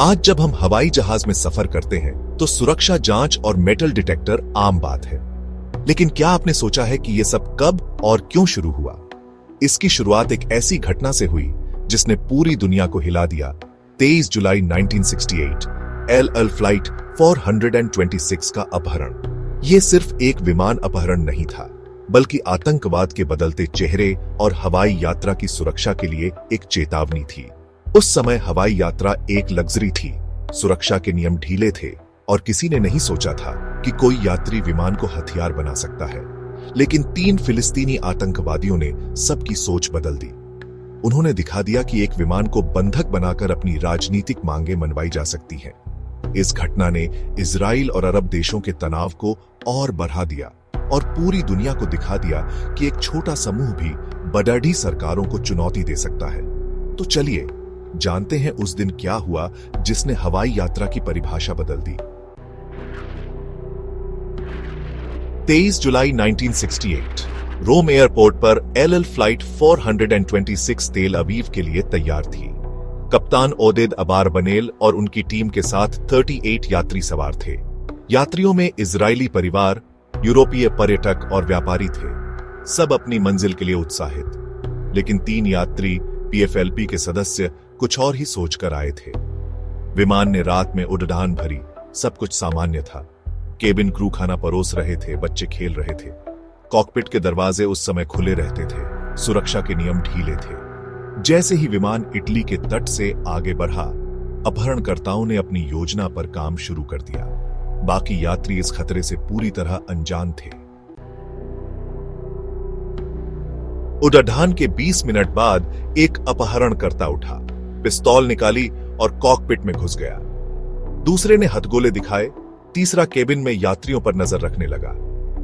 आज जब हम हवाई जहाज में सफर करते हैं तो सुरक्षा जांच और मेटल डिटेक्टर आम बात है। लेकिन क्या आपने सोचा है कि यह सब कब और क्यों शुरू हुआ? इसकी शुरुआत एक ऐसी घटना से हुई जिसने पूरी दुनिया को हिला दिया। 23 जुलाई 1968 एल फ्लाइट 426 का अपहरण। यह सिर्फ एक विमान अपहरण नहीं था, बल्कि आतंकवाद के बदलते चेहरे और हवाई यात्रा की सुरक्षा के लिए एक चेतावनी थी। उस समय हवाई यात्रा एक लग्जरी थी, सुरक्षा के नियम ढीले थे और किसी ने नहीं सोचा था कि कोई यात्री विमान को हथियार बना सकता है। लेकिन 3 फिलिस्तीनी आतंकवादियों ने सबकी सोच बदल दी। उन्होंने दिखा दिया कि एक विमान को बंधक बनाकर अपनी राजनीतिक मांगें मनवाई जा सकती हैं। इस घटना ने इजराइल और अरब देशों के तनाव को और बढ़ा दिया और पूरी दुनिया को दिखा दिया कि एक छोटा समूह भी बड़ी सरकारों को चुनौती दे सकता है। तो चलिए जानते हैं उस दिन क्या हुआ जिसने हवाई यात्रा की परिभाषा बदल दी। 23 जुलाई 1968 रोम एयरपोर्ट पर एल फ्लाइट 426 तेल अवीव के लिए तैयार थी। कप्तान ओदेद अबारबनेल और उनकी टीम के साथ 38 यात्री सवार थे। यात्रियों में इजरायली परिवार, यूरोपीय पर्यटक और व्यापारी थे। सब अपनी मंजिल के लिए उत्साहित। लेकिन 3 यात्री पीएफएलपी के सदस्य कुछ और ही सोचकर आए थे। विमान ने रात में उड़ान भरी, सब कुछ सामान्य था। केबिन क्रू खाना परोस रहे थे, बच्चे खेल रहे थे। कॉकपिट के दरवाजे उस समय खुले रहते थे, सुरक्षा के नियम ढीले थे। जैसे ही विमान इटली के तट से आगे बढ़ा, अपहरणकर्ताओं ने अपनी योजना पर काम शुरू कर दिया। बाकी यात्री इस खतरे से पूरी तरह अनजान थे। उड़ान के 20 मिनट बाद एक अपहरणकर्ता उठा, पिस्तौल निकाली और कॉकपिट में घुस गया। दूसरे ने हथगोले दिखाए, तीसरा केबिन में यात्रियों पर नजर रखने लगा।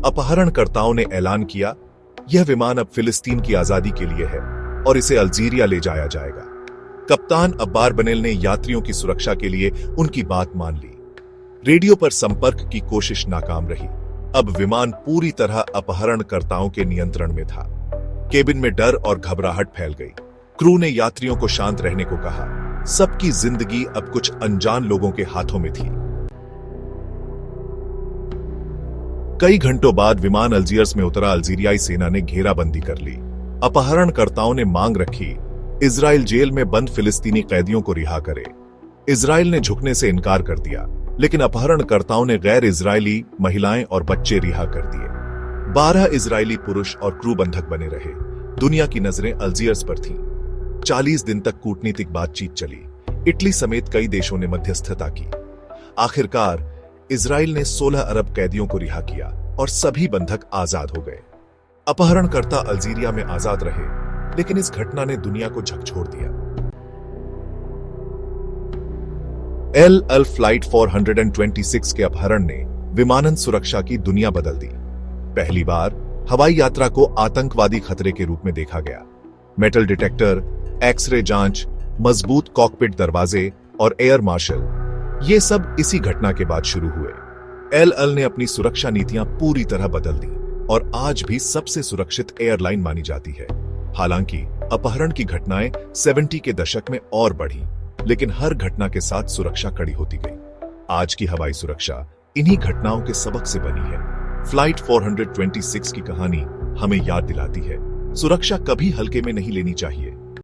अपहरणकर्ताओं ने ऐलान किया, यह विमान अब फिलिस्तीन की आजादी के लिए है और इसे अल्जीरिया ले जाया जाएगा। कप्तान अब्बारबनेल ने यात्रियों की सुरक्षा के लिए उनकी बात मान ली। रेडियो पर संपर्क की कोशिश नाकाम रही। अब विमान पूरी तरह अपहरणकर्ताओं के नियंत्रण में था। केबिन में डर और घबराहट फैल गई। क्रू ने यात्रियों को शांत रहने को कहा। सबकी जिंदगी अब कुछ अनजान लोगों के हाथों में थी। कई घंटों बाद विमान अल्जीयर्स में उतरा। अल्जीरियाई सेना ने घेराबंदी कर ली। अपहरणकर्ताओं ने मांग रखी, इजराइल जेल में बंद फिलिस्तीनी कैदियों को रिहा करे। इजराइल ने झुकने से इनकार कर दिया, लेकिन अपहरणकर्ताओं ने गैर इजरायली महिलाएं और बच्चे रिहा कर दिए। 12 इजरायली पुरुष और क्रू बंधक बने रहे। दुनिया की नजरें अल्जीयर्स पर थीं। 40 दिन तक कूटनीतिक बातचीत चली। इटली समेत कई देशों ने मध्यस्थता की। आखिरकार इजराइल ने 16 अरब कैदियों को रिहा किया और सभी बंधक आजाद हो गए। अपहरणकर्ता अल्जीरिया में आजाद रहे, लेकिन इस घटना ने दुनिया को झकझोर दिया। एल फ्लाइट 426 के अपहरण ने विमानन सुरक्षा की दुनिया बदल दी। पहली बार हवाई यात्रा को आतंकवादी खतरे के रूप में देखा गया। मेटल डिटेक्टर, एक्सरे जांच, मजबूत कॉकपिट दरवाजे और एयर मार्शल, ये सब इसी घटना के बाद शुरू हुए। एल ने अपनी सुरक्षा नीतियां पूरी तरह बदल दी और आज भी सबसे सुरक्षित एयरलाइन मानी जाती है। हालांकि अपहरण की घटनाएं 70 के दशक में और बढ़ी, लेकिन हर घटना के साथ सुरक्षा कड़ी होती गई। आज की हवाई सुरक्षा इन्हीं घटनाओं के सबक से बनी है। फ्लाइट 426 की कहानी हमें याद दिलाती है, सुरक्षा कभी हल्के में नहीं लेनी चाहिए।